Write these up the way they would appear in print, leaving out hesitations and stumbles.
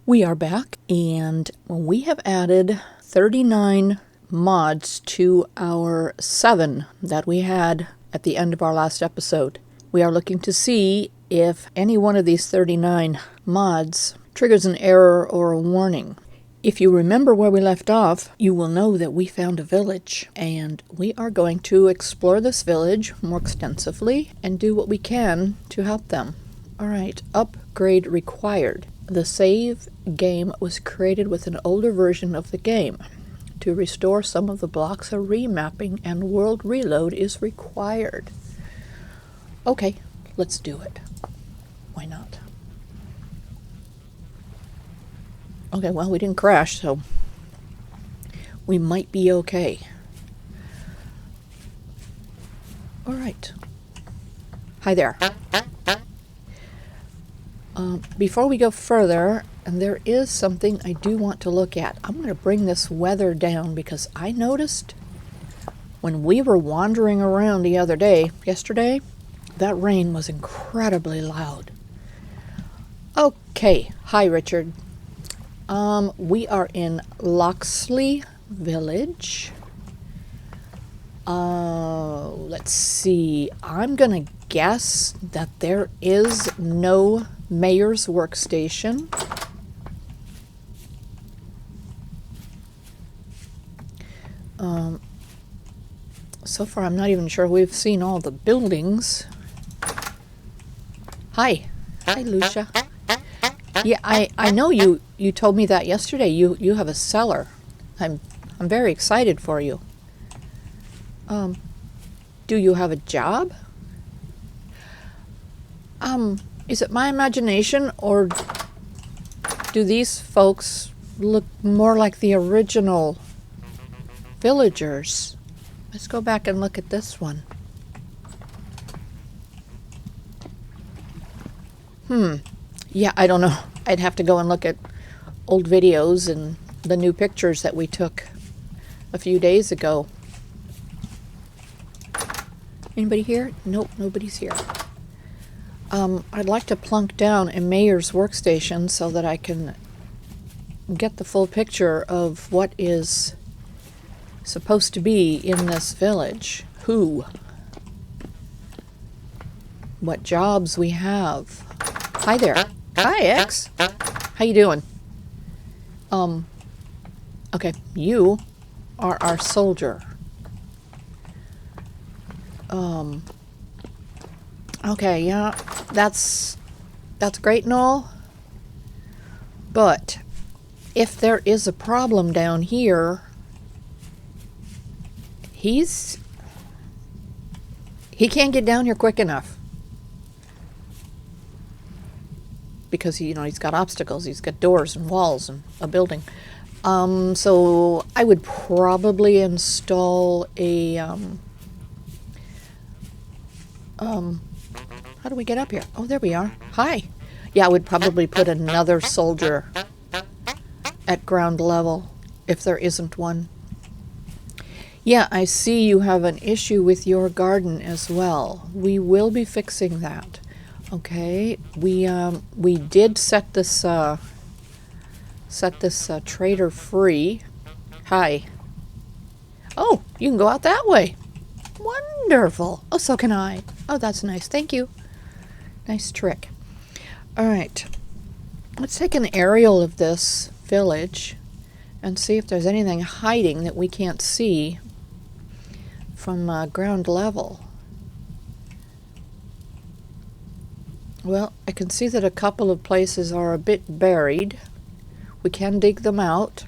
We are back, and we have added 39 mods to our 7 that we had at the end of our last episode. We are looking to see if any one of these 39 mods triggers an error or a warning. If you remember where we left off, you will know that we found a village, and we are going to explore this village more extensively and do what we can to help them. Alright, upgrade required. The save game was created with an older version of the game. To restore some of the blocks, a remapping and world reload is required. Okay, let's do it. Why not? Okay, well, we didn't crash, so we might be okay. Alright. Hi there. Before we go further, and there is something I do want to look at. I'm going to bring this weather down because I noticed when we were wandering around the other day, yesterday, that rain was incredibly loud. Okay, hi Richard. We are in Loxleigh Village. Let's see. I'm going to guess that there is no mayor's workstation. So far I'm not even sure we've seen all the buildings. Hi. Hi, Lucia. Yeah, I know you told me that yesterday. You have a cellar. I'm very excited for you. Do you have a job? Is it my imagination, or do these folks look more like the original villagers? Let's go back and look at this one. Yeah, I don't know. I'd have to go and look at old videos and the new pictures that we took a few days ago. Anybody here? Nope, nobody's here. I'd like to plunk down a mayor's workstation so that I can get the full picture of what is supposed to be in this village. Who? What jobs we have. Hi there. Hi, X. How you doing? Okay, you are our soldier. Okay, yeah, that's great and all, but if there is a problem down here, he can't get down here quick enough because he's got obstacles. He's got doors and walls and a building. So I would probably install a how do we get up here? Oh, there we are. Hi. Yeah, I would probably put another soldier at ground level if there isn't one. Yeah, I see you have an issue with your garden as well. We will be fixing that. Okay, we did set this trader free. Hi. Oh, you can go out that way. Wonderful. Oh, so can I. Oh, that's nice. Thank you. Nice trick. All right. Let's take an aerial of this village and see if there's anything hiding that we can't see from ground level. Well, I can see that a couple of places are a bit buried. We can dig them out.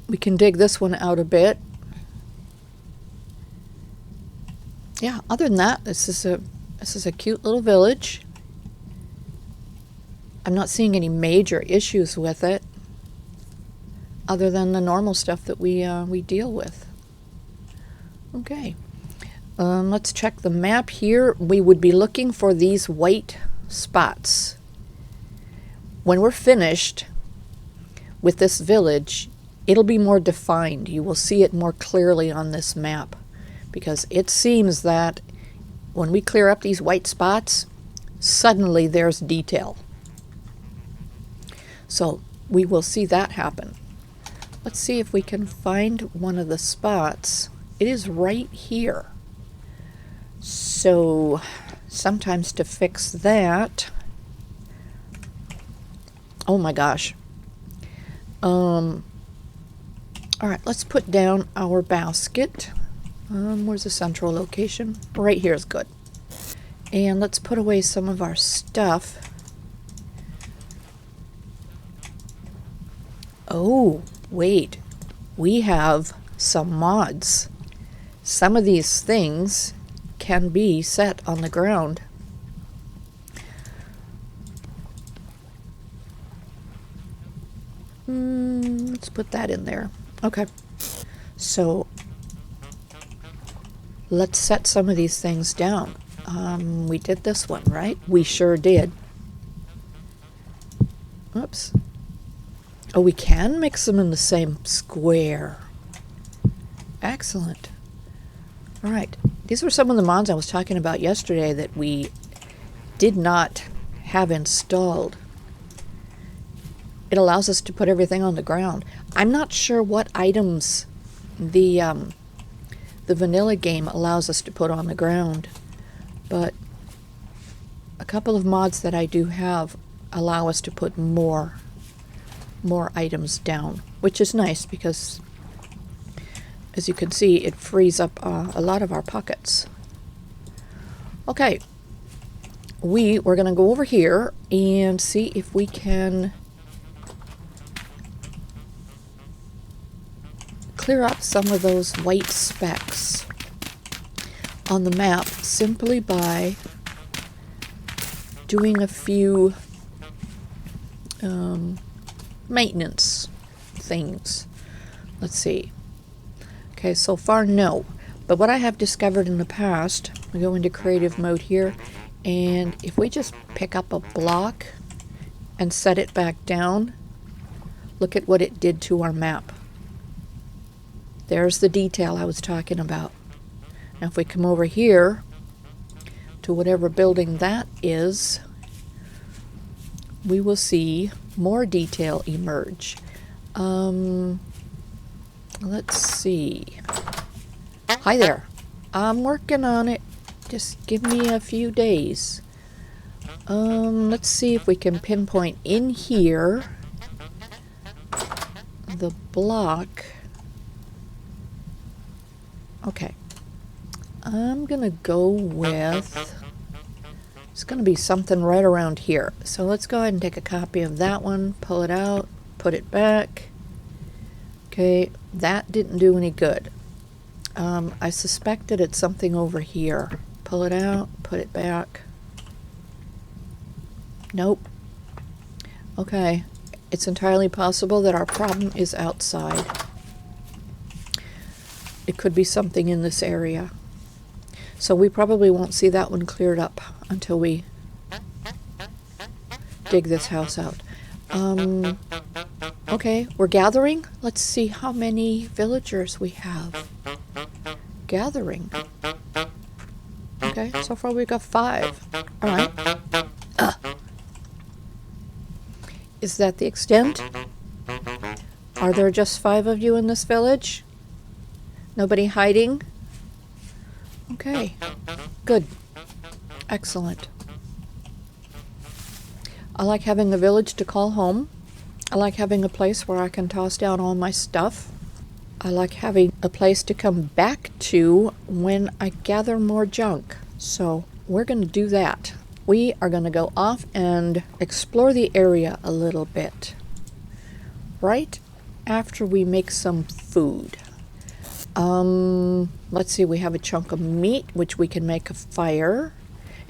We can dig this one out a bit. Yeah, other than that, this is a cute little village. I'm not seeing any major issues with it, other than the normal stuff that we deal with. Okay, let's check the map here. We would be looking for these white spots. When we're finished with this village, it'll be more defined. You will see it more clearly on this map, because it seems that when we clear up these white spots, suddenly there's detail. So we will see that happen. Let's see if we can find one of the spots. It is right here. So sometimes to fix that, oh my gosh. All right, let's put down our basket. Where's the central location? Right here is good. And let's put away some of our stuff. Oh, wait. We have some mods. Some of these things can be set on the ground. Let's put that in there. Okay. So let's set some of these things down. We did this one, right? We sure did. Oops. Oh, we can mix them in the same square. Excellent. All right. These were some of the mods I was talking about yesterday that we did not have installed. It allows us to put everything on the ground. I'm not sure what items the vanilla game allows us to put on the ground, but a couple of mods that I do have allow us to put more items down, which is nice because, as you can see, it frees up a lot of our pockets. Okay, we're going to go over here and see if we can clear up some of those white specks on the map simply by doing a few maintenance things. Let's see. Okay, so far no. But what I have discovered in the past, we go into creative mode here, and if we just pick up a block and set it back down, look at what it did to our map. There's the detail I was talking about. Now if we come over here to whatever building that is, we will see more detail emerge. Let's see. Hi there. I'm working on it. Just give me a few days. Let's see if we can pinpoint in here the block. Okay. I'm gonna go with, it's gonna be something right around here. So let's go ahead and take a copy of that one, pull it out, put it back. Okay, that didn't do any good. I suspected it's something over here. Pull it out, put it back. Nope. Okay, it's entirely possible that our problem is outside. It could be something in this area. So we probably won't see that one cleared up until we dig this house out. Okay, we're gathering. Let's see how many villagers we have. Gathering. Okay, so far we've got 5. All right. Is that the extent? Are there just 5 of you in this village? Nobody hiding? Okay, good. Excellent. I like having a village to call home. I like having a place where I can toss down all my stuff. I like having a place to come back to when I gather more junk. So we're going to do that. We are going to go off and explore the area a little bit. Right after we make some food. Let's see, we have a chunk of meat, which we can make a fire.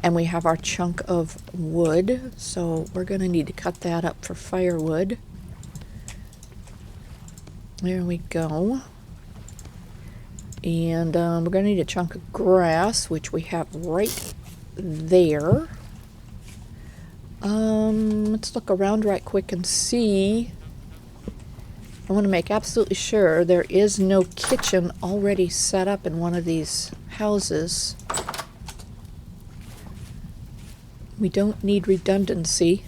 And we have our chunk of wood, so we're going to need to cut that up for firewood. There we go. And we're going to need a chunk of grass, which we have right there. Let's look around right quick and see. I want to make absolutely sure there is no kitchen already set up in one of these houses. We don't need redundancy.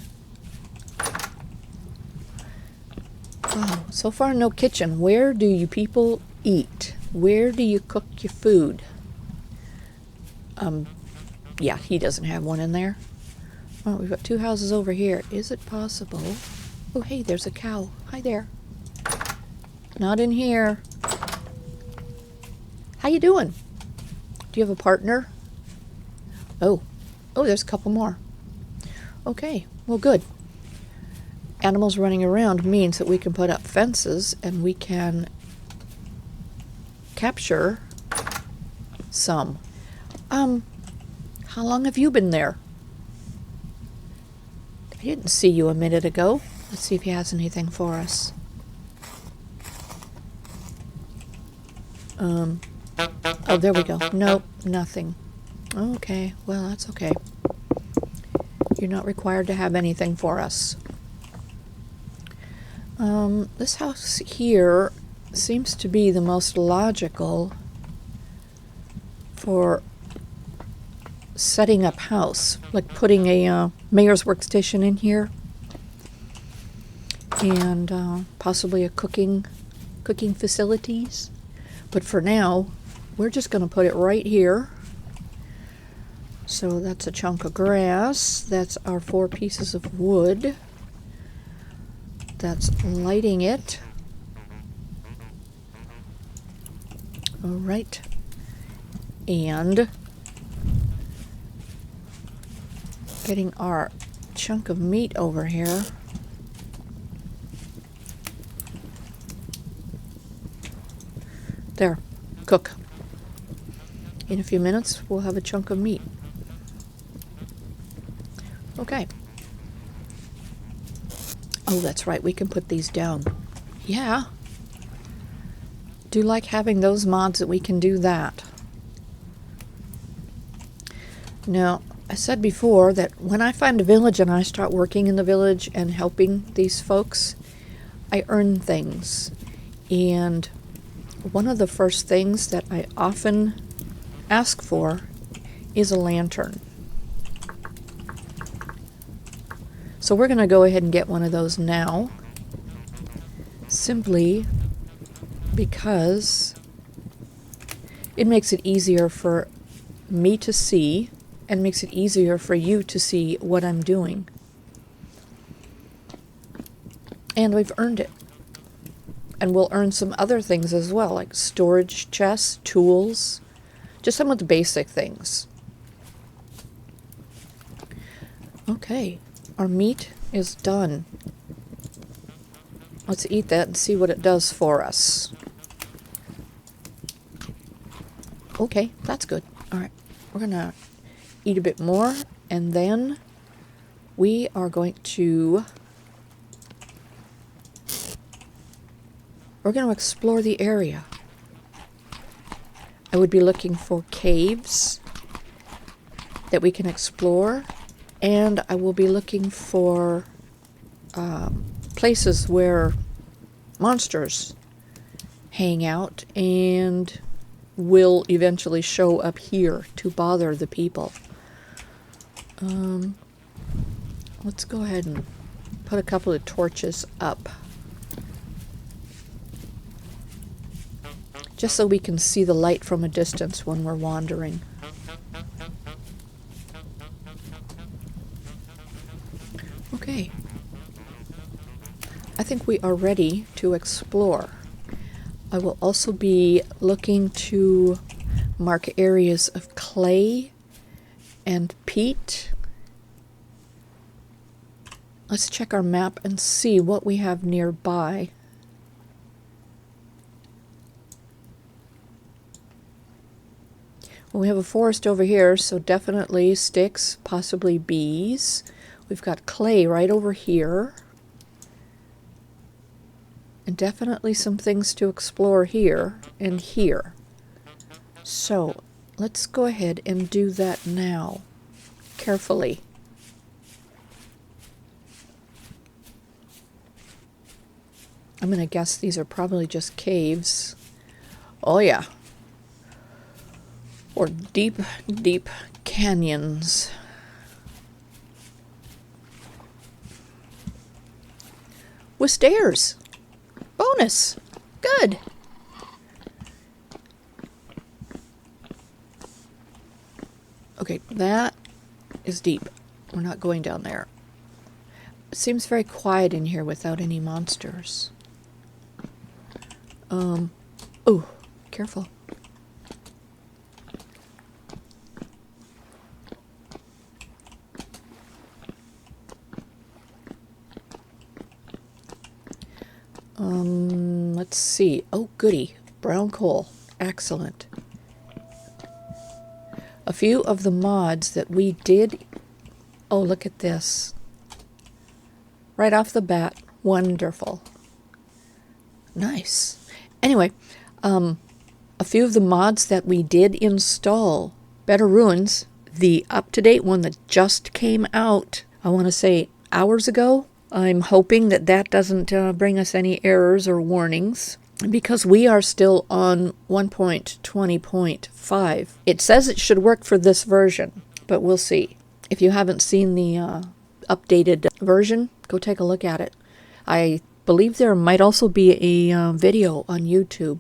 Oh, so far no kitchen. Where do you people eat? Where do you cook your food? Yeah, he doesn't have one in there. Oh, we've got 2 houses over here. Is it possible? Oh, hey, there's a cow. Hi there. Not in here. How you doing? Do you have a partner? Oh, there's a couple more. Okay, well, good. Animals running around means that we can put up fences and we can capture some. How long have you been there? I didn't see you a minute ago. Let's see if he has anything for us. Oh, there we go. Nope, nothing. Okay, well, that's okay. You're not required to have anything for us. This house here seems to be the most logical for setting up house, like putting a mayor's workstation in here and possibly a cooking facilities. But for now, we're just going to put it right here. So that's a chunk of grass. That's our 4 pieces of wood. That's lighting it. All right. And getting our chunk of meat over here. There, cook. In a few minutes, we'll have a chunk of meat. Okay. Oh, that's right, we can put these down. Yeah. Do like having those mods that we can do that. Now, I said before that when I find a village and I start working in the village and helping these folks, I earn things. And one of the first things that I often ask for is a lantern. So we're going to go ahead and get one of those now, simply because it makes it easier for me to see and makes it easier for you to see what I'm doing. And we've earned it. And we'll earn some other things as well, like storage chests, tools, just some of the basic things. Okay, our meat is done. Let's eat that and see what it does for us. Okay, that's good. All right, we're gonna eat a bit more, and then we are going to explore the area. I would be looking for caves that we can explore, and I will be looking for places where monsters hang out and will eventually show up here to bother the people. Let's go ahead and put a couple of torches up, just so we can see the light from a distance when we're wandering. Okay. I think we are ready to explore. I will also be looking to mark areas of clay and peat. Let's check our map and see what we have nearby. Well, we have a forest over here, so definitely sticks, possibly bees. We've got clay right over here. And definitely some things to explore here and here. So let's go ahead and do that now, carefully. I'm going to guess these are probably just caves. Oh yeah. Or deep, deep canyons. with stairs. Bonus. Good. Okay, that is deep. We're not going down there. It seems very quiet in here without any monsters. Oh, careful. Let's see. Oh, goody. Brown coal. Excellent. A few of the mods that we did... Oh, look at this. Right off the bat. Wonderful. Nice. Anyway, a few of the mods that we did install. Better Ruins, the up-to-date one that just came out, I want to say hours ago. I'm hoping that that doesn't bring us any errors or warnings, because we are still on 1.20.5. It says it should work for this version, but we'll see. If you haven't seen the updated version, go take a look at it. I believe there might also be a video on YouTube.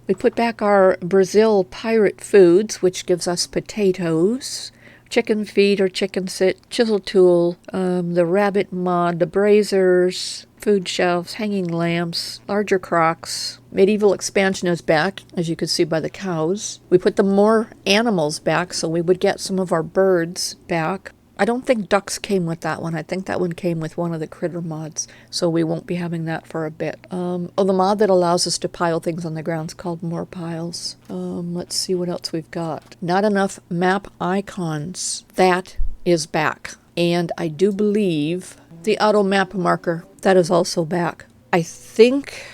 We put back our Brazil pirate foods, which gives us potatoes, chicken feet or chicken sit, chisel tool, the rabbit mod, the braziers, food shelves, hanging lamps, larger crocks. Medieval expansion is back, as you can see by the cows. We put the more animals back, so we would get some of our birds back. I don't think ducks came with that one. I think that one came with one of the critter mods, so we won't be having that for a bit. The mod that allows us to pile things on the ground is called More Piles. Let's see what else we've got. Not enough map icons. That is back. And I do believe the auto map marker, that is also back. I think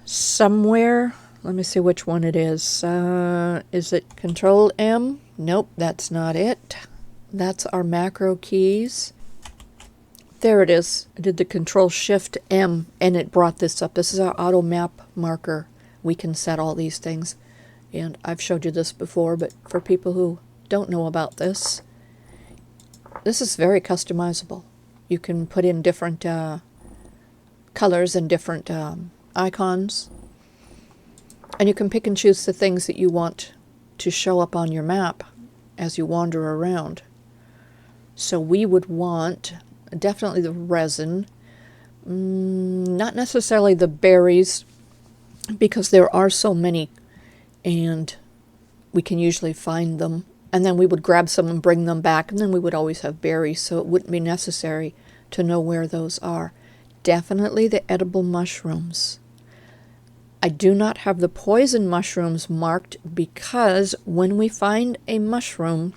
somewhere, let me see which one it is. Is it Control M? Nope, that's not it. That's our macro keys. There it is. I did the Control Shift M and it brought this up. This is our auto map marker. We can set all these things. And I've showed you this before, but for people who don't know about this, this is very customizable. You can put in different colors and different icons. And you can pick and choose the things that you want to show up on your map as you wander around. So we would want definitely the resin, not necessarily the berries, because there are so many and we can usually find them. And then we would grab some and bring them back, and then we would always have berries, so it wouldn't be necessary to know where those are. Definitely the edible mushrooms. I do not have the poison mushrooms marked because when we find a mushroom,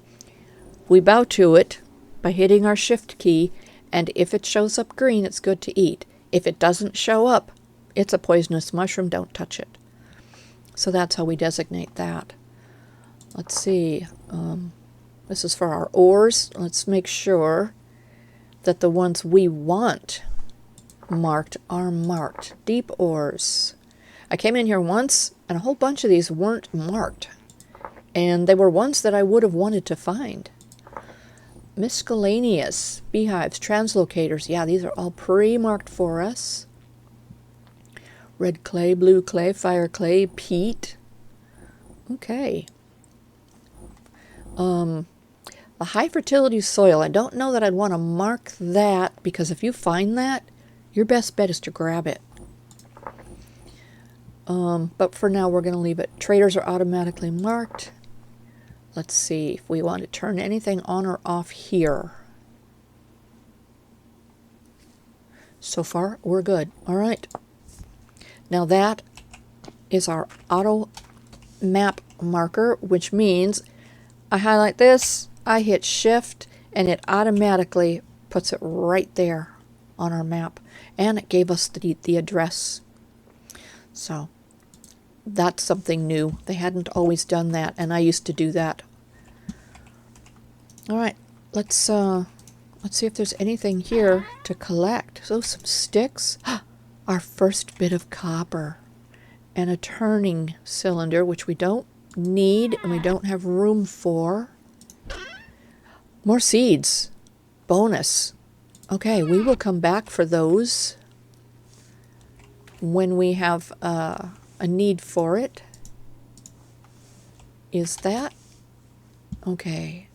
we bow to it by hitting our shift key, and if it shows up green, it's good to eat. If it doesn't show up, it's a poisonous mushroom, don't touch it. So that's how we designate that. Let's see, this is for our ores. Let's make sure that the ones we want marked are marked. Deep ores. I came in here once and a whole bunch of these weren't marked. And they were ones that I would have wanted to find. Miscellaneous, beehives, translocators. Yeah, these are all pre-marked for us. Red clay, blue clay, fire clay, peat. Okay. The high fertility soil. I don't know that I'd want to mark that, because if you find that, your best bet is to grab it. But for now, we're going to leave it. Traders are automatically marked. Let's see if we want to turn anything on or off here. So far, we're good. All right. Now that is our auto map marker, which means I highlight this, I hit shift, and it automatically puts it right there on our map. And it gave us the address. So that's something new. They hadn't always done that, and I used to do that. All right, let's see if there's anything here to collect. So some sticks, our first bit of copper, and a turning cylinder, which we don't need and we don't have room for. More seeds. Bonus. Okay, we will come back for those. when we have a need for it. Is that? Okay.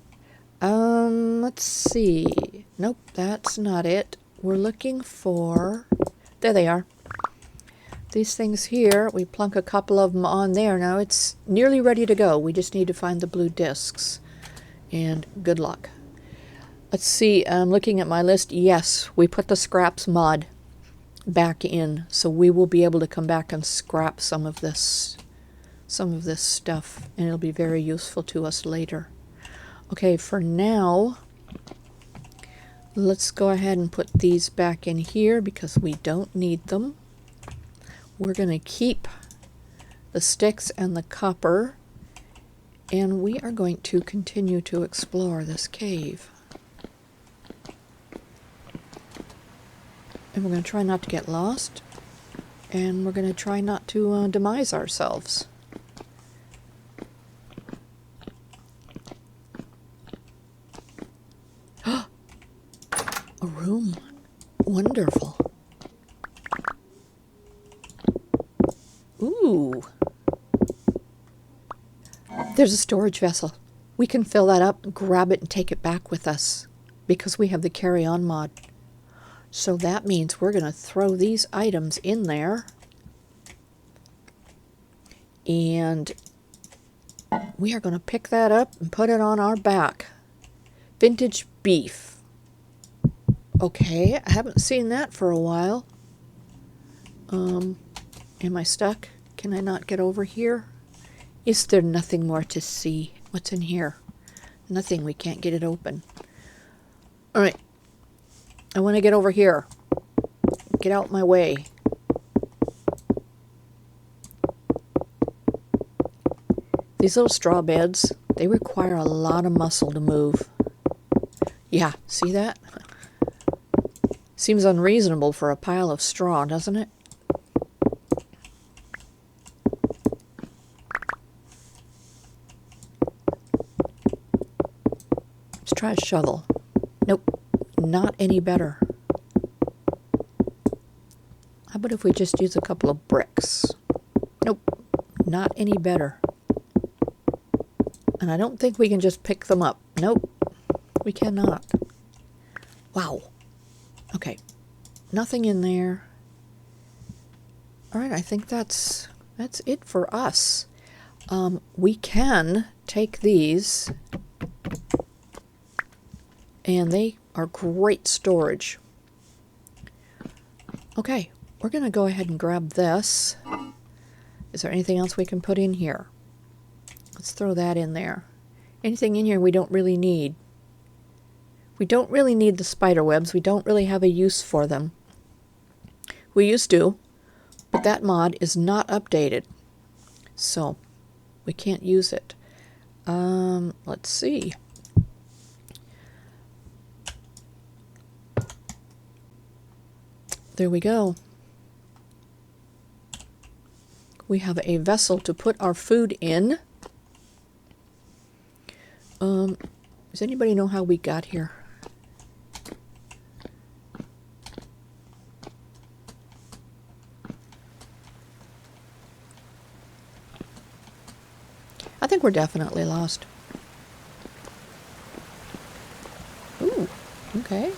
Let's see. Nope, that's not it. We're looking for... There they are. These things here, we plunk a couple of them on there. Now it's nearly ready to go. We just need to find the blue discs. And good luck. Let's see, I'm looking at my list. Yes, we put the scraps mod back in, so we will be able to come back and scrap some of this stuff, and it'll be very useful to us later. Okay, for now, let's go ahead and put these back in here because we don't need them. We're going to keep the sticks and the copper, and we are going to continue to explore this cave. And we're going to try not to get lost, and we're going to try not to demise ourselves. A room. Wonderful. Ooh. There's a storage vessel. We can fill that up, grab it, and take it back with us because we have the carry-on mod. So that means we're going to throw these items in there, and we are going to pick that up and put it on our back. Vintage beef. Okay, I haven't seen that for a while. Am I stuck? Can I not get over here? Is there nothing more to see? What's in here? Nothing. We can't get it open. All right. I want to get over here. Get out my way. These little straw beds, they require a lot of muscle to move. Yeah, see that? Seems unreasonable for a pile of straw, doesn't it? Let's try a shovel. Nope. Not any better. How about if we just use a couple of bricks? Nope, not any better. And I don't think we can just pick them up. Nope, we cannot. Wow. Okay, nothing in there. All right, I think that's it for us. We can take these, and they are great storage. Okay, we're going to go ahead and grab this. Is there anything else we can put in here? Let's throw that in there. Anything in here we don't really need. We don't really need the spider webs. We don't really have a use for them. We used to, but that mod is not updated, so we can't use it. Let's see. There we go. We have a vessel to put our food in. Does anybody know how we got here? I think we're definitely lost. Ooh, okay.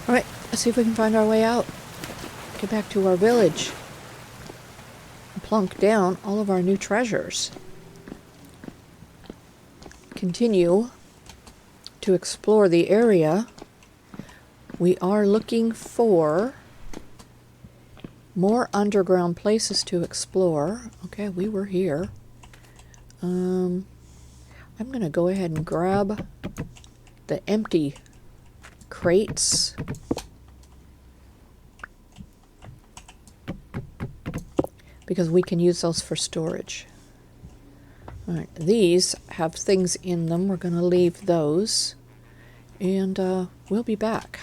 Alright, let's see if we can find our way out. Get back to our village. And plunk down all of our new treasures. Continue to explore the area. We are looking for more underground places to explore. Okay, we were here. I'm going to go ahead and grab the empty crates. Because we can use those for storage. Alright, these have things in them. We're going to leave those. And we'll be back.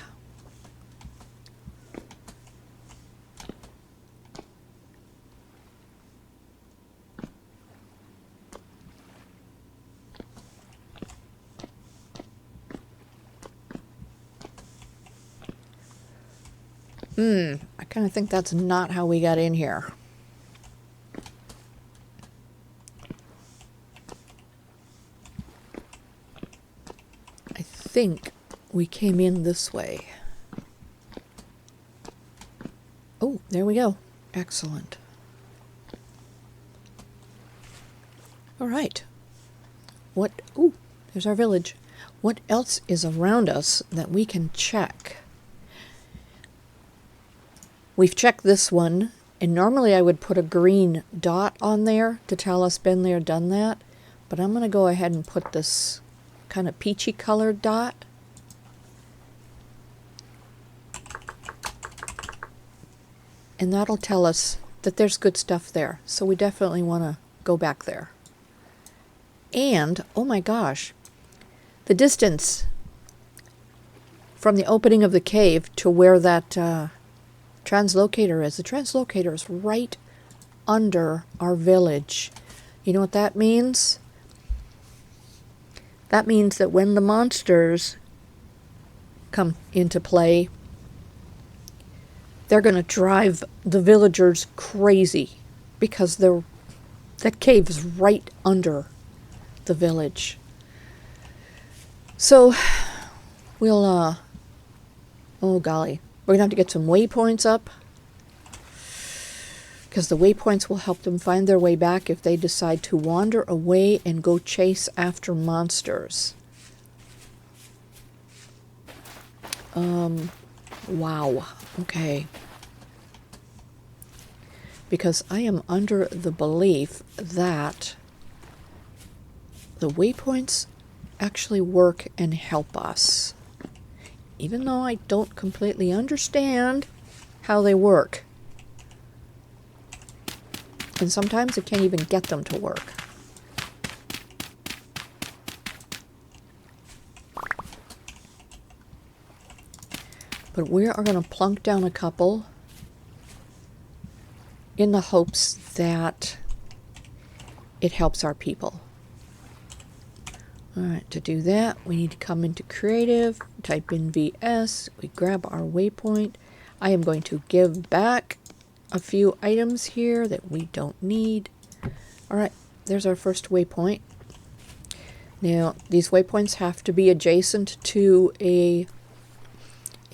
I kind of think that's not how we got in here. I think we came in this way. Oh, there we go. Excellent. All right. Ooh, there's our village. What else is around us that we can check? We've checked this one, and normally I would put a green dot on there to tell us been there, done that, but I'm going to go ahead and put this kind of peachy colored dot. And that'll tell us that there's good stuff there, so we definitely want to go back there. And, oh my gosh, the distance from the opening of the cave to where that translocator is. The translocator is right under our village. You know what that means? That means that when the monsters come into play, they're going to drive the villagers crazy because that cave is right under the village. So we'll oh golly, we're gonna have to get some waypoints up, because the waypoints will help them find their way back if they decide to wander away and go chase after monsters. Wow. Okay. Because I am under the belief that the waypoints actually work and help us, even though I don't completely understand how they work. And sometimes I can't even get them to work. But we are going to plunk down a couple in the hopes that it helps our people. Alright, to do that, we need to come into Creative, type in VS, we grab our waypoint. I am going to give back a few items here that we don't need. Alright, there's our first waypoint. Now, these waypoints have to be adjacent to a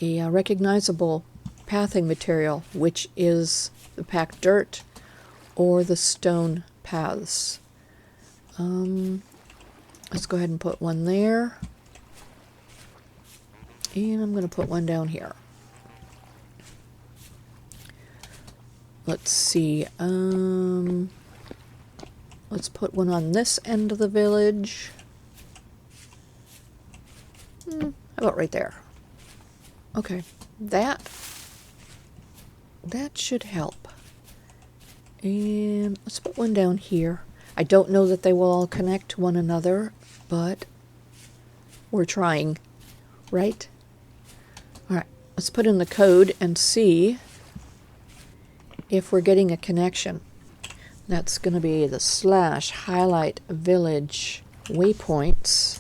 recognizable pathing material, which is the packed dirt or the stone paths. Let's go ahead and put one there. And I'm going to put one down here. Let's see. Let's put one on this end of the village. How about right there? Okay. That should help. And let's put one down here. I don't know that they will all connect to one another, but we're trying, right? All right, let's put in the code and see if we're getting a connection. That's going to be the /highlight village waypoints.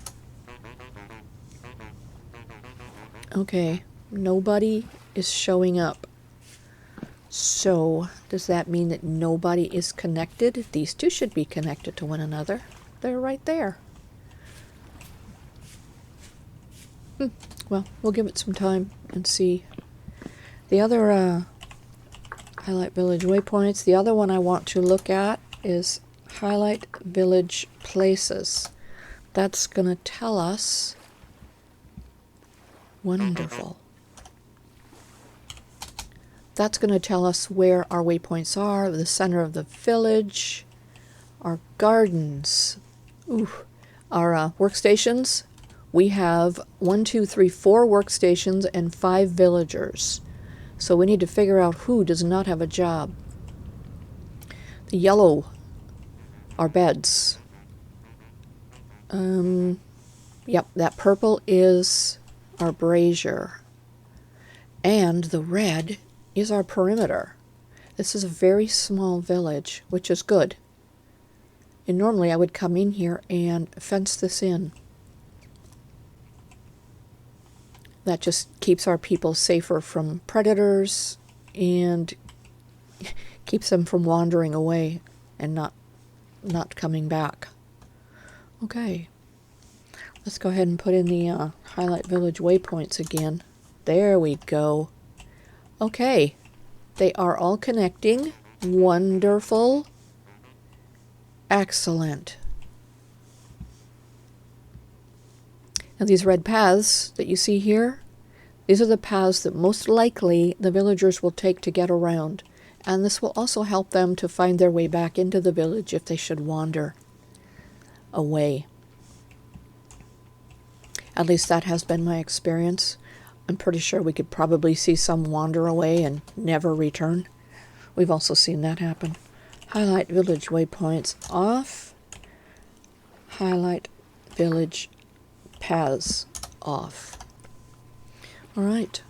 Okay, nobody is showing up. So, does that mean that nobody is connected? These two should be connected to one another. They're right there. Well, we'll give it some time and see. The other highlight village waypoints, the other one I want to look at is highlight village places. That's going to tell us. Wonderful. That's going to tell us where our waypoints are, the center of the village, our gardens, our workstations. We have 1, 2, 3, 4 workstations and 5 villagers. So we need to figure out who does not have a job. The yellow are beds. Yep, that purple is our brazier. And the red is our perimeter. This is a very small village, which is good. And normally I would come in here and fence this in. That just keeps our people safer from predators and keeps them from wandering away and not coming back. Okay. Let's go ahead and put in the Highlight Village waypoints again. There we go. Okay. They are all connecting. Wonderful. Excellent. Now these red paths that you see here, these are the paths that most likely the villagers will take to get around. And this will also help them to find their way back into the village if they should wander away. At least that has been my experience. I'm pretty sure we could probably see some wander away and never return. We've also seen that happen. Highlight Village waypoints off. Highlight Village paths off. All right.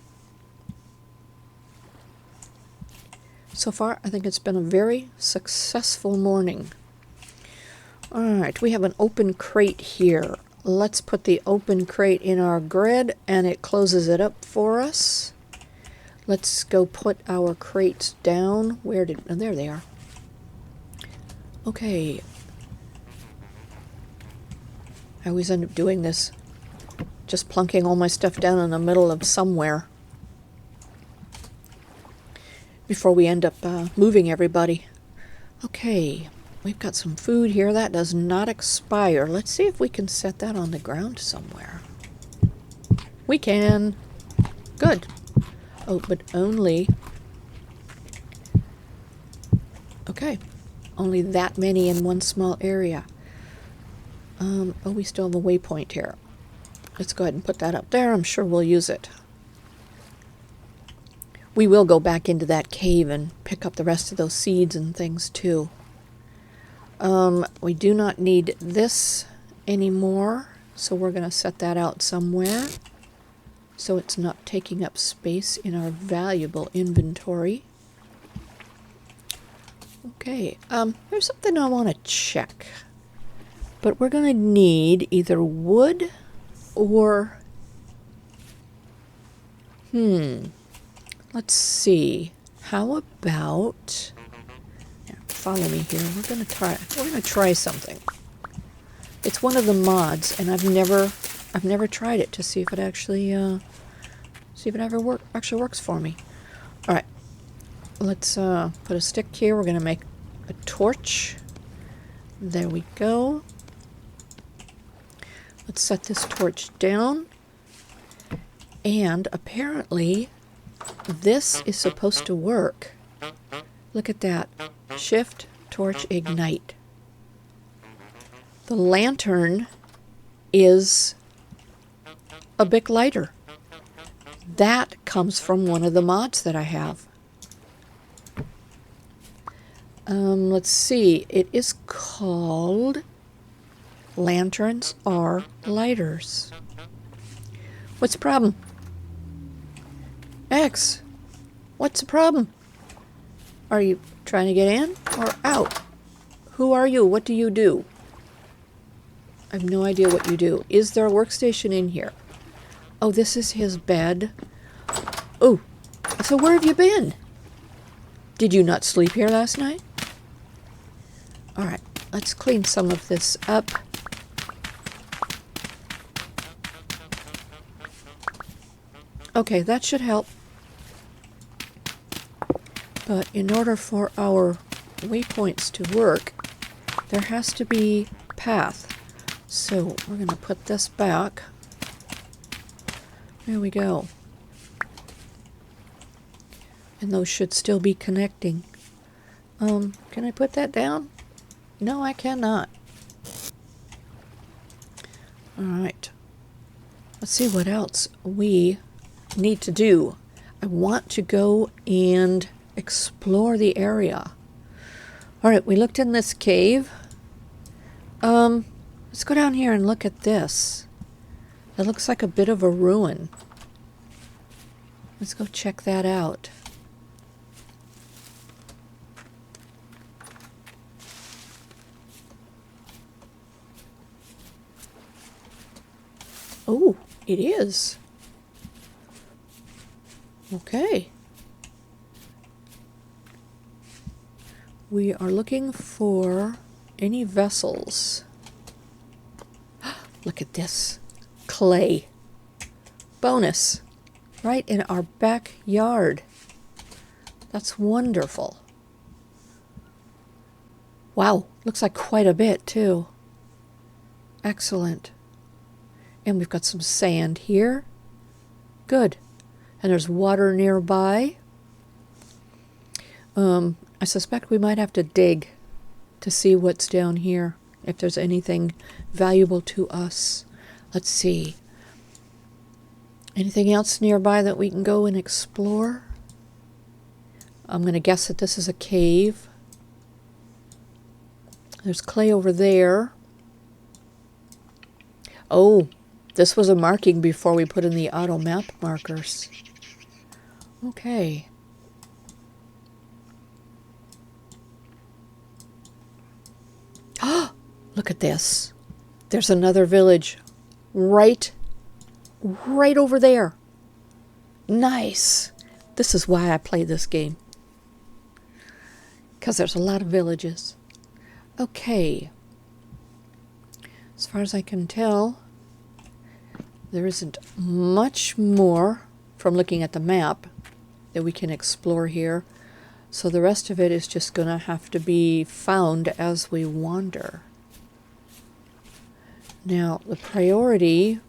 So far, I think it's been a very successful morning. All right, we have an open crate here. Let's put the open crate in our grid, and it closes it up for us. Let's go put our crates down. Oh, there they are. Okay. I always end up doing this, just plunking all my stuff down in the middle of somewhere before we end up moving everybody. Okay, we've got some food here. That does not expire. Let's see if we can set that on the ground somewhere. We can. Good. Oh, but only... Okay. Only that many in one small area. Oh, we still have a waypoint here. Let's go ahead and put that up there. I'm sure we'll use it. We will go back into that cave and pick up the rest of those seeds and things too. We do not need this anymore, so we're going to set that out somewhere so it's not taking up space in our valuable inventory. Okay, there's something I want to check. But we're going to need either wood or... Let's see. How about... Here, follow me here. We're going to try something. It's one of the mods, and I've never tried it to see if it actually actually works for me. All right. Let's put a stick here. We're going to make a torch. There we go. Let's set this torch down. And apparently this is supposed to work. Look at that. Shift, torch, ignite. The lantern is a bit lighter. That comes from one of the mods that I have. Let's see. It is called Lanterns Are Lighters. What's the problem? X, what's the problem? Are you trying to get in or out? Who are you? What do you do? I have no idea what you do. Is there a workstation in here? Oh, this is his bed. Oh, so where have you been? Did you not sleep here last night? All right, let's clean some of this up. Okay, that should help. But in order for our waypoints to work, there has to be path. So we're going to put this back. There we go. And those should still be connecting. Can I put that down? No, I cannot. All right. Let's see what else we need to do. I want to go and explore the area. All right, we looked in this cave. Let's go down here and look at this. It looks like a bit of a ruin. Let's go check that out. Oh, it is. Okay. We are looking for any vessels. Look at this. Clay. Bonus. Right in our backyard. That's wonderful. Wow, looks like quite a bit too. Excellent. And we've got some sand here. Good. And there's water nearby. I suspect we might have to dig to see what's down here, if there's anything valuable to us. Let's see. Anything else nearby that we can go and explore? I'm going to guess that this is a cave. There's clay over there. Oh, this was a marking before we put in the auto map markers. Okay. Look at this. There's another village right over there. Nice. This is why I play this game. Because there's a lot of villages. Okay. As far as I can tell, there isn't much more from looking at the map that we can explore here. So the rest of it is just going to have to be found as we wander. Now, the priority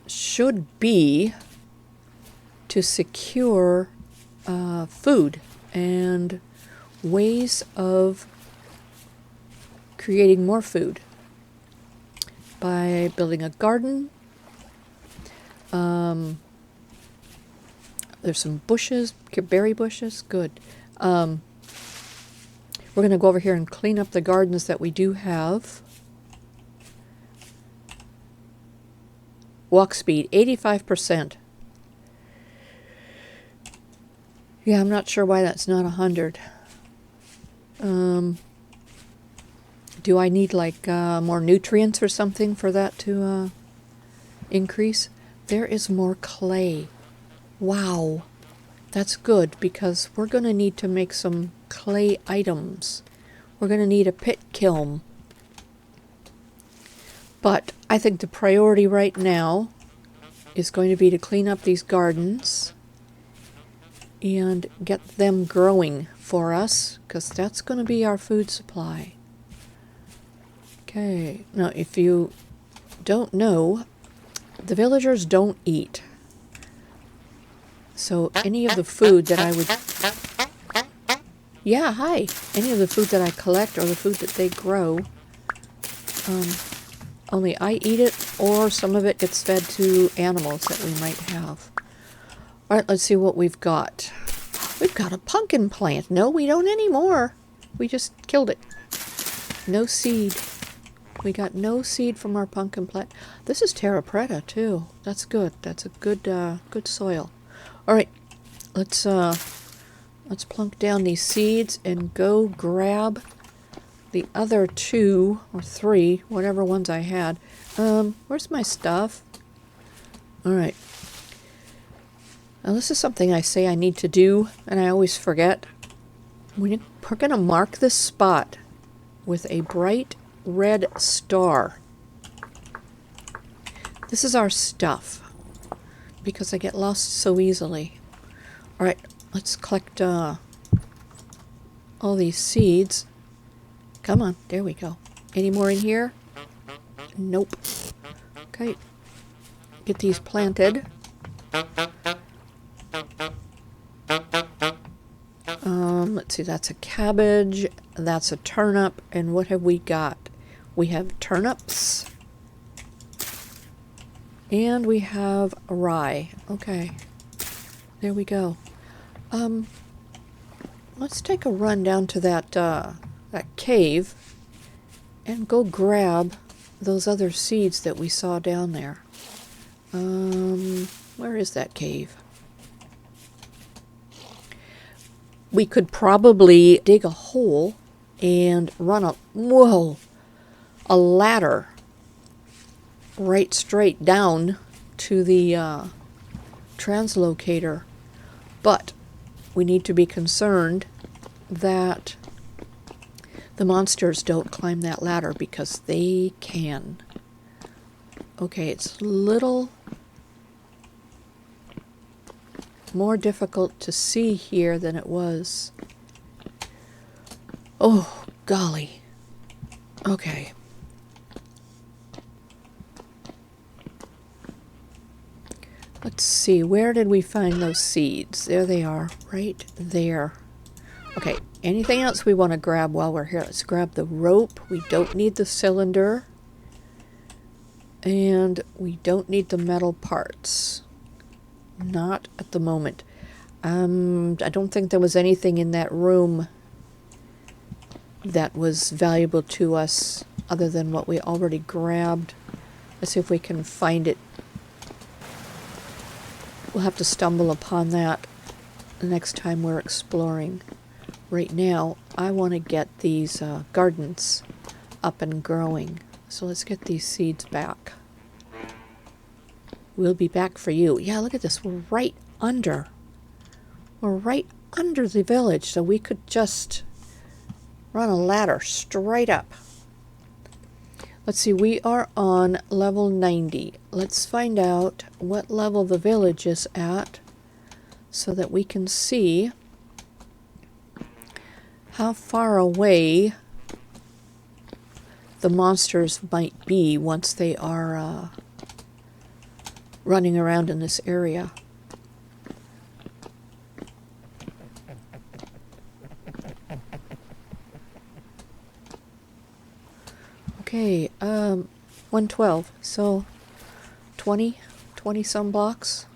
should be to secure food and ways of creating more food by building a garden. There's some bushes, berry bushes. Good. We're going to go over here and clean up the gardens that we do have. Walk speed, 85%. Yeah, I'm not sure why that's not 100. Do I need like more nutrients or something for that to increase? There is more clay. Wow. That's good because we're going to need to make some clay items. We're going to need a pit kiln. But I think the priority right now is going to be to clean up these gardens and get them growing for us, because that's going to be our food supply. Okay, now if you don't know, the villagers don't eat. So any of the food that I would... Yeah, hi! Any of the food that I collect or the food that they grow, only I eat it, or some of it gets fed to animals that we might have. Alright, let's see what we've got. We've got a pumpkin plant. No, we don't anymore. We just killed it. No seed. We got no seed from our pumpkin plant. This is terra preta too. That's good. That's a good good soil. Alright, let's plunk down these seeds and go grab the other 2 or 3, whatever ones I had. Where's my stuff? Alright. Now this is something I say I need to do, and I always forget. We're going to mark this spot with a bright red star. This is our stuff, because I get lost so easily. Alright, let's collect all these seeds. Come on, there we go. Any more in here? Nope. Okay. Get these planted. Let's see, that's a cabbage, that's a turnip, and what have we got? We have turnips, and we have rye. Okay, there we go. Let's take a run down to that cave and go grab those other seeds that we saw down there. Where is that cave? We could probably dig a hole and run a ladder right straight down to the translocator But we need to be concerned that the monsters don't climb that ladder, because they can. Okay, it's a little more difficult to see here than it was. Oh, golly. Okay. Let's see, where did we find those seeds? There they are, right there. Okay, anything else we want to grab while we're here? Let's grab the rope. We don't need the cylinder. And we don't need the metal parts. Not at the moment. I don't think there was anything in that room that was valuable to us other than what we already grabbed. Let's see if we can find it. We'll have to stumble upon that the next time we're exploring. Right now, I want to get these gardens up and growing. So let's get these seeds back. We'll be back for you. Yeah, look at this. We're right under. We're right under the village, so we could just run a ladder straight up. Let's see, we are on level 90. Let's find out what level the village is at so that we can see how far away the monsters might be once they are running around in this area. Okay, 112, so 20 some blocks.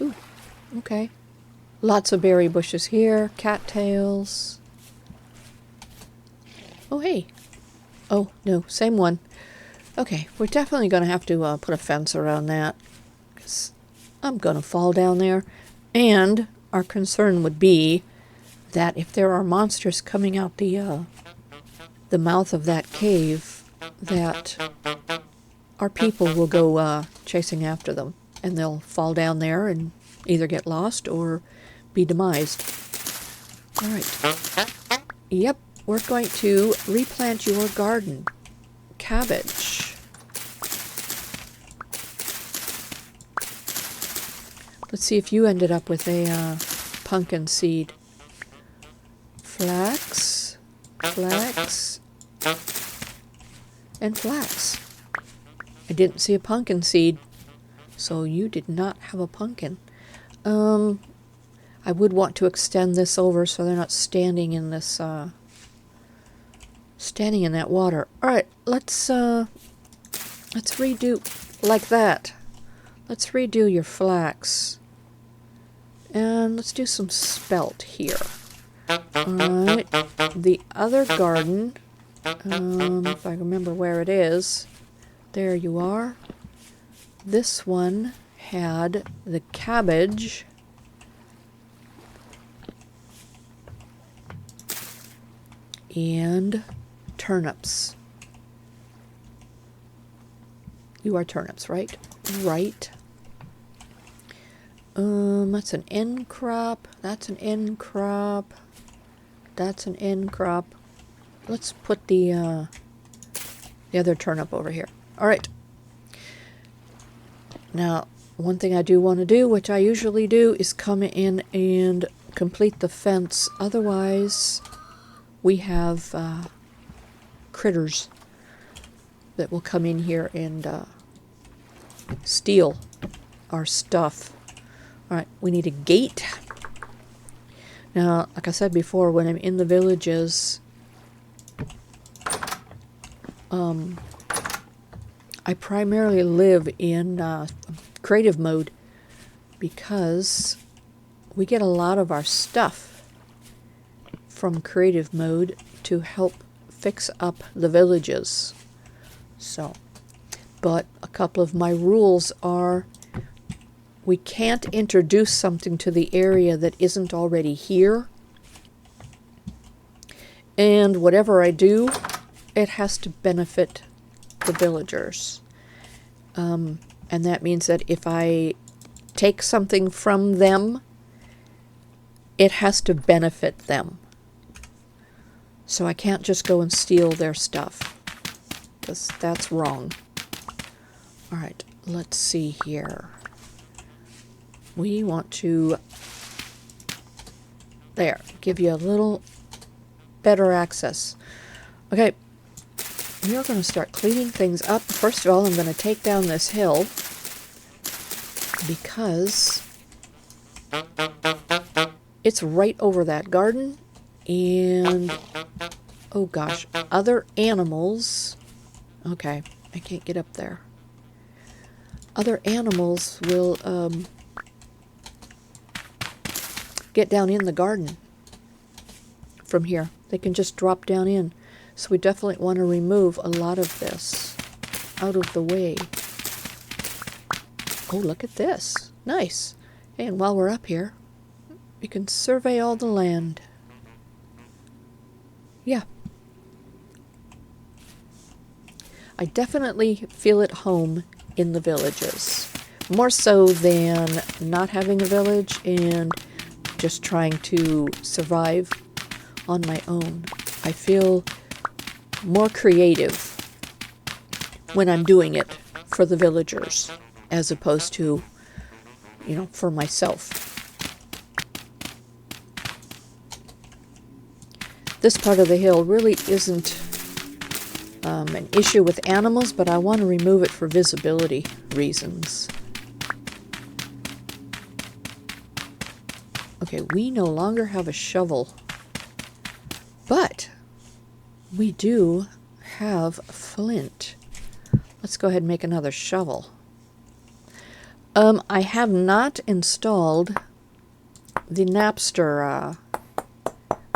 Ooh, okay. Lots of berry bushes here, cattails. Oh, hey. Oh, no, same one. Okay, we're definitely going to have to put a fence around that, because I'm going to fall down there. And our concern would be that if there are monsters coming out the mouth of that cave, that our people will go chasing after them, and they'll fall down there and either get lost or be demised. All right. Yep, we're going to replant your garden. Cabbage. Let's see if you ended up with a pumpkin seed. Flax, flax, and flax. I didn't see a pumpkin seed, so you did not have a pumpkin. I would want to extend this over so they're not standing in this, standing in that water. All right, let's redo like that. Let's redo your flax, and let's do some spelt here. All right, the other garden. If I remember where it is. There you are. This one had the cabbage. And turnips. You are turnips, right? Right. That's an end crop. That's an end crop. That's an end crop. Let's put the other turnip over here. All right. Now, one thing I do want to do, which I usually do, is come in and complete the fence. Otherwise, we have critters that will come in here and steal our stuff. All right, we need a gate. Now, like I said before, when I'm in the villages, I primarily live in creative mode because we get a lot of our stuff from creative mode to help fix up the villages. So, but a couple of my rules are we can't introduce something to the area that isn't already here. And whatever I do, it has to benefit the villagers. And that means that if I take something from them, it has to benefit them. So I can't just go and steal their stuff, because that's wrong. All right, let's see here. We want to, there, give you a little better access. Okay, we are going to start cleaning things up. First of all, I'm going to take down this hill because it's right over that garden, and oh gosh, other animals. Okay, I can't get up there. Other animals will get down in the garden from here. They can just drop down in. So we definitely want to remove a lot of this out of the way. Oh, look at this. Nice. Hey, and while we're up here, we can survey all the land. Yeah. I definitely feel at home in the villages. More so than not having a village and just trying to survive on my own. I feel more creative when I'm doing it for the villagers as opposed to, you know, for myself. This part of the hill really isn't an issue with animals, but I want to remove it for visibility reasons. Okay, we no longer have a shovel, but we do have flint. Let's go ahead and make another shovel. I have not installed the Napster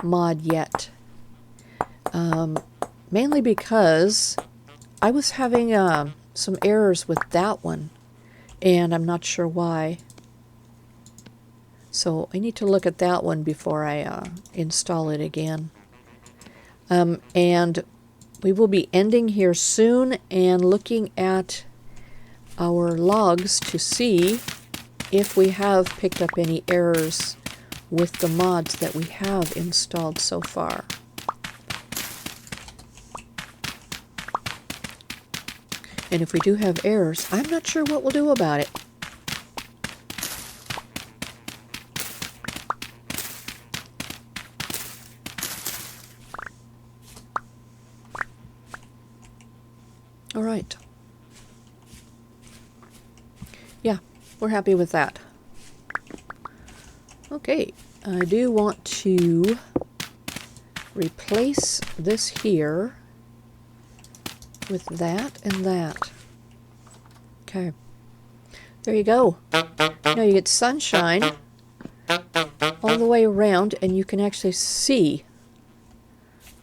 mod yet. Mainly because I was having some errors with that one, and I'm not sure why. So I need to look at that one before I install it again. And we will be ending here soon and looking at our logs to see if we have picked up any errors with the mods that we have installed so far. And if we do have errors, I'm not sure what we'll do about it. All right. Yeah, we're happy with that. Okay, I do want to replace this here with that and that. Okay. There you go. Now you get sunshine all the way around, and you can actually see.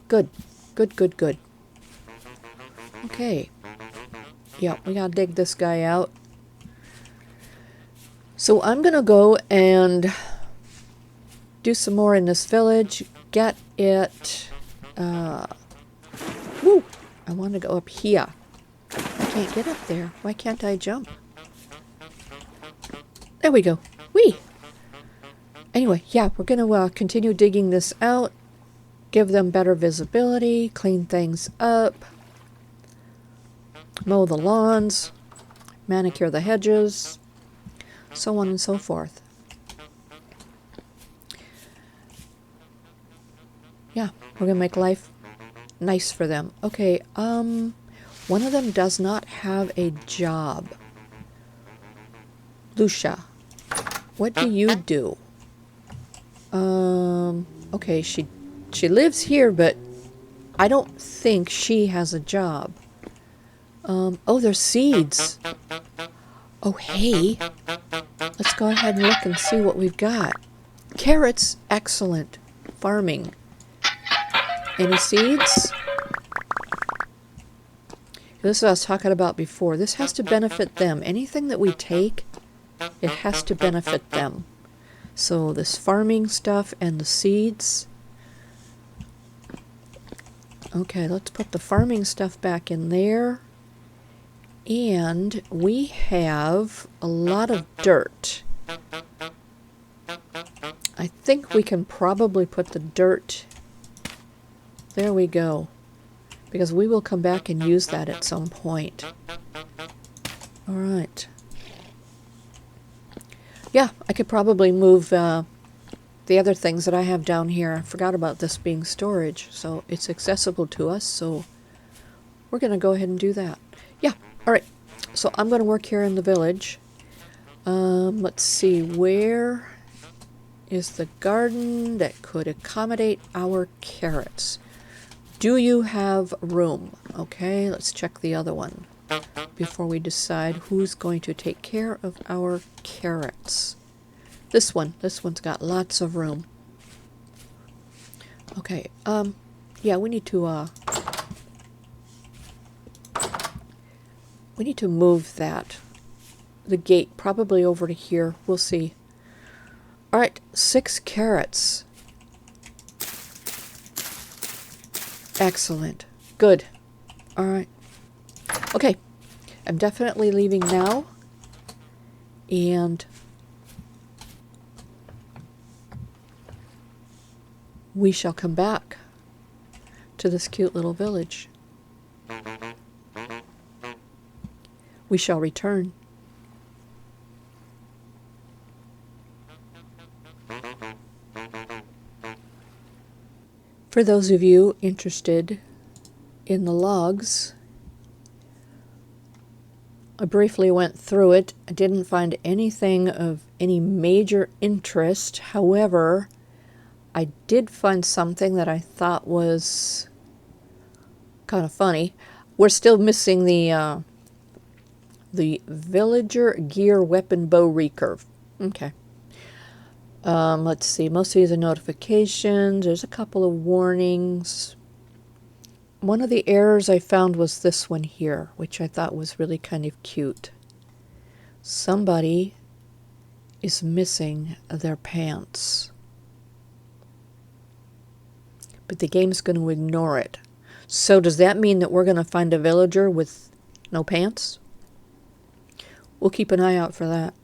Good. Good, good, good. Okay. Yeah, we gotta dig this guy out. So I'm gonna go and do some more in this village. Get it. Woo! I want to go up here. I can't get up there. Why can't I jump? There we go. Whee! Anyway, yeah, we're going to continue digging this out. Give them better visibility. Clean things up. Mow the lawns. Manicure the hedges. So on and so forth. Yeah, we're going to make life nice for them. Okay, one of them does not have a job. Lucia, what do you do? Okay, she lives here, but I don't think she has a job. Oh, there's seeds. Oh, hey. Let's go ahead and look and see what we've got. Carrots, excellent. Farming. Any seeds? This is what I was talking about before. This has to benefit them. Anything that we take, it has to benefit them. So this farming stuff and the seeds. Okay, let's put the farming stuff back in there. And we have a lot of dirt. I think we can probably put the dirt. There we go. Because we will come back and use that at some point. All right. Yeah, I could probably move the other things that I have down here. I forgot about this being storage, so it's accessible to us, so we're going to go ahead and do that. Yeah, all right. So I'm going to work here in the village. Let's see, where is the garden that could accommodate our carrots? Do you have room? Okay, let's check the other one before we decide who's going to take care of our carrots. This one's got lots of room. Okay, yeah, we need to move that. The gate probably over to here. We'll see. All right, 6 carrots. Excellent. Good. All right. Okay. I'm definitely leaving now. And we shall come back to this cute little village. We shall return. For those of you interested in the logs, I briefly went through it. I didn't find anything of any major interest. However, I did find something that I thought was kind of funny. We're still missing the villager gear weapon bow recurve. Okay. Let's see, most of these are notifications. There's a couple of warnings. One of the errors I found was this one here, which I thought was really kind of cute. Somebody is missing their pants. But the game's going to ignore it. So does that mean that we're going to find a villager with no pants? We'll keep an eye out for that.